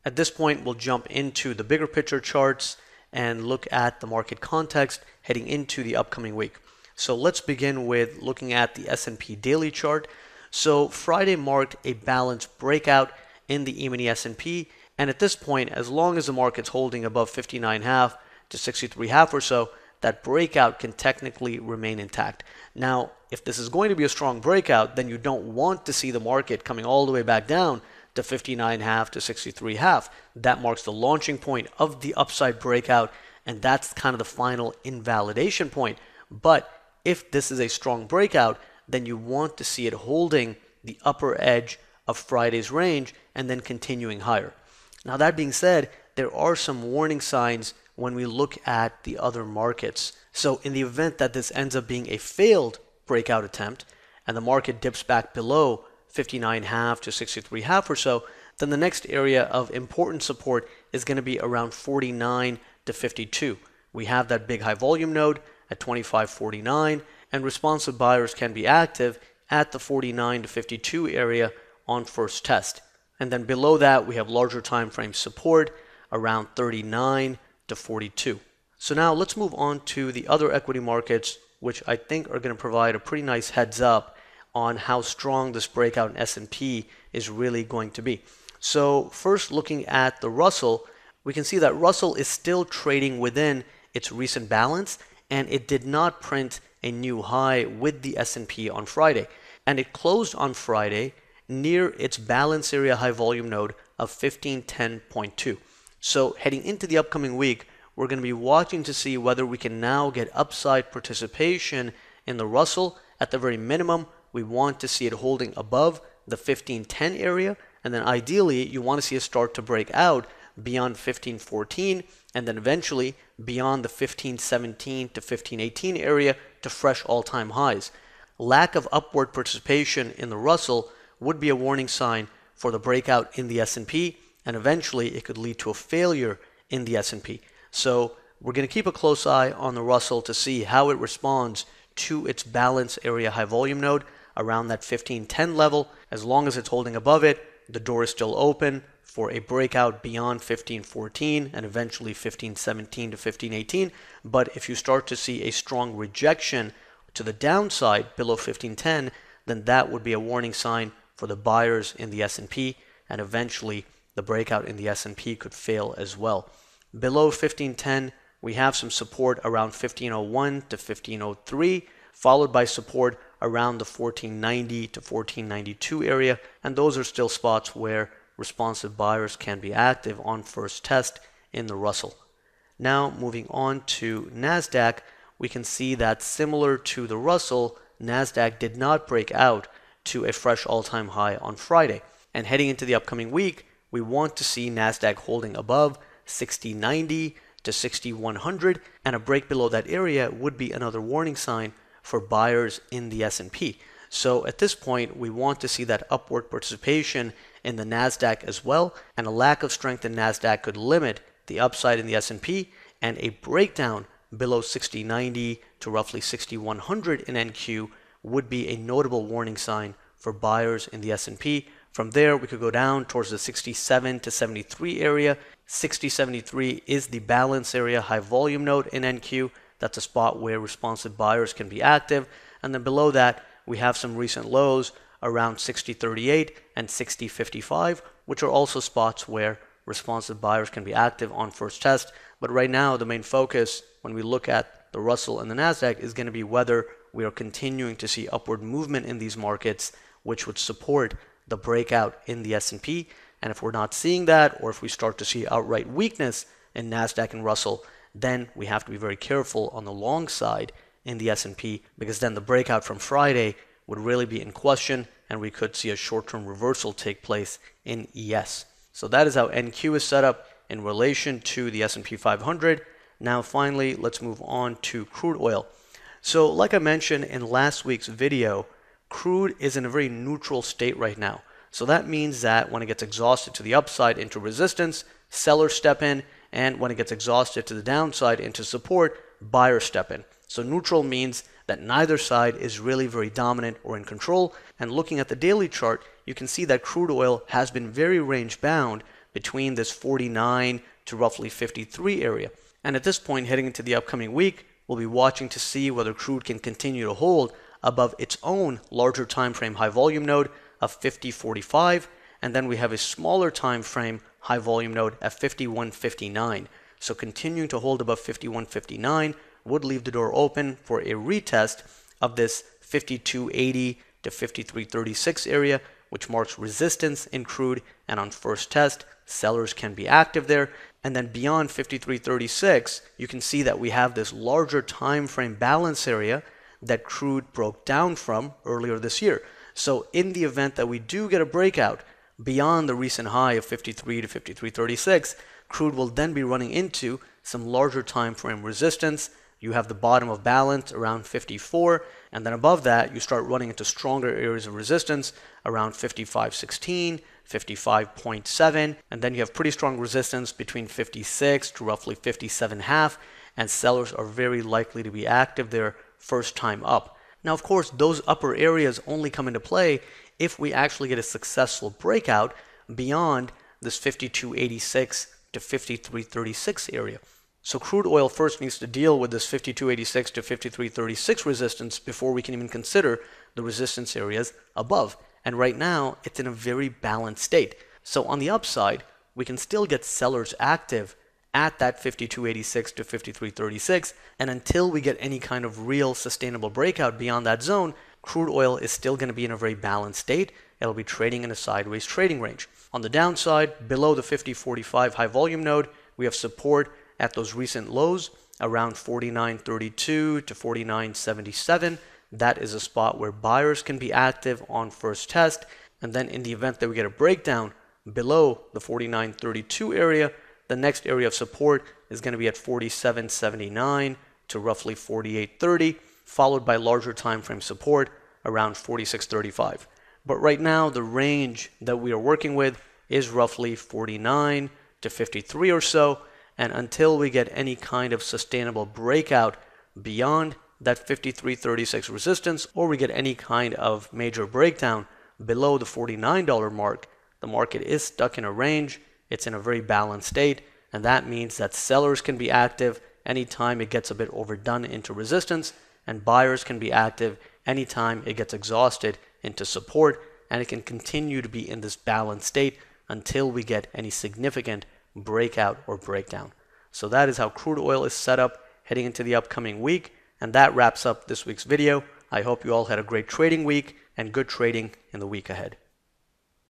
At this point, we'll jump into the bigger picture charts and look at the market context heading into the upcoming week. So let's begin with looking at the S&P daily chart. So Friday marked a balanced breakout in the E-mini S&P, and at this point, as long as the market's holding above 59.5 to 63.5 or so, that breakout can technically remain intact. Now, if this is going to be a strong breakout, then you don't want to see the market coming all the way back down to 59.5 to 63.5. That marks the launching point of the upside breakout, and that's kind of the final invalidation point. But if this is a strong breakout, then you want to see it holding the upper edge of Friday's range and then continuing higher. Now, that being said, there are some warning signs when we look at the other markets. So in the event that this ends up being a failed breakout attempt and the market dips back below 59.5 to 63.5 or so, then the next area of important support is going to be around 49 to 52. We have that big high volume node at 25.49, and responsive buyers can be active at the 49 to 52 area on first test. And then below that, we have larger time frame support around 39 to 42. So now let's move on to the other equity markets, which I think are going to provide a pretty nice heads up on how strong this breakout in S&P is really going to be. So first, looking at the Russell, we can see that Russell is still trading within its recent balance, and it did not print a new high with the S&P on Friday. And it closed on Friday near its balance area high volume node of 1510.2. So heading into the upcoming week, we're going to be watching to see whether we can now get upside participation in the Russell. At the very minimum, we want to see it holding above the 1510 area, and then ideally you want to see it start to break out beyond 1514 and then eventually beyond the 1517 to 1518 area to fresh all-time highs. Lack of upward participation in the Russell would be a warning sign for the breakout in the S&P, and eventually it could lead to a failure in the S&P. So we're going to keep a close eye on the Russell to see how it responds to its balance area high volume node around that 1510 level. As long as it's holding above it, the door is still open for a breakout beyond 1514 and eventually 1517 to 1518. But if you start to see a strong rejection to the downside below 1510, then that would be a warning sign for the buyers in the S&P, and eventually the breakout in the S&P could fail as well. Below 1510, we have some support around 1501 to 1503, followed by support around the 1490 to 1492 area, and those are still spots where responsive buyers can be active on first test in the Russell. Now moving on to Nasdaq, we can see that similar to the Russell, Nasdaq did not break out to a fresh all-time high on Friday. And heading into the upcoming week, we want to see Nasdaq holding above 6090 to 6100, and a break below that area would be another warning sign for buyers in the S&P. So at this point, we want to see that upward participation in the Nasdaq as well, and a lack of strength in Nasdaq could limit the upside in the S&P, and a breakdown below 6090 to roughly 6100 in NQ would be a notable warning sign for buyers in the S&P. From there, we could go down towards the 67 to 73 area. 6073 is the balance area high volume node in NQ. That's a spot where responsive buyers can be active. And then below that, we have some recent lows around 6038 and 6055, which are also spots where responsive buyers can be active on first test. But right now, the main focus when we look at the Russell and the Nasdaq is going to be whether we are continuing to see upward movement in these markets, which would support the breakout in the S&P. And if we're not seeing that, or if we start to see outright weakness in Nasdaq and Russell, then we have to be very careful on the long side in the S&P, because then the breakout from Friday would really be in question, and we could see a short-term reversal take place in ES. So that is how NQ is set up in relation to the S&P 500. Now finally, let's move on to crude oil. So like I mentioned in last week's video, crude is in a very neutral state right now. So that means that when it gets exhausted to the upside into resistance, sellers step in, and when it gets exhausted to the downside into support, buyers step in. So neutral means that neither side is really very dominant or in control. And looking at the daily chart, you can see that crude oil has been very range bound between this 49 to roughly 53 area. And at this point, heading into the upcoming week, we'll be watching to see whether crude can continue to hold above its own larger time frame high volume node of 50.45, and then we have a smaller time frame high volume node at 51.59. So continuing to hold above 51.59 would leave the door open for a retest of this 52.80 to 53.36 area, which marks resistance in crude, and on first test, sellers can be active there. And then beyond 53.36, you can see that we have this larger time frame balance area that crude broke down from earlier this year. So in the event that we do get a breakout beyond the recent high of 53 to 53.36, crude will then be running into some larger time frame resistance. You have the bottom of balance around 54, and then above that you start running into stronger areas of resistance around 55.16, 55.7, and then you have pretty strong resistance between 56 to roughly 57.5, and sellers are very likely to be active there first time up. Now, of course, those upper areas only come into play if we actually get a successful breakout beyond this 52.86 to 53.36 area. So crude oil first needs to deal with this 52.86 to 53.36 resistance before we can even consider the resistance areas above. And right now, it's in a very balanced state. So on the upside, we can still get sellers active at that 52.86 to 53.36. And until we get any kind of real sustainable breakout beyond that zone, crude oil is still going to be in a very balanced state. It'll be trading in a sideways trading range. On the downside, below the 50.45 high volume node, we have support at those recent lows around 49.32 to 49.77. That is a spot where buyers can be active on first test. And then in the event that we get a breakdown below the 49.32 area, the next area of support is going to be at 47.79 to roughly 48.30, followed by larger time frame support around 46.35. But right now, the range that we are working with is roughly 49 to 53 or so. And until we get any kind of sustainable breakout beyond that 53.36 resistance, or we get any kind of major breakdown below the $49 mark, the market is stuck in a range. It's in a very balanced state, and that means that sellers can be active anytime it gets a bit overdone into resistance, and buyers can be active anytime it gets exhausted into support, and it can continue to be in this balanced state until we get any significant breakout or breakdown. So that is how crude oil is set up heading into the upcoming week, and that wraps up this week's video. I hope you all had a great trading week and good trading in the week ahead.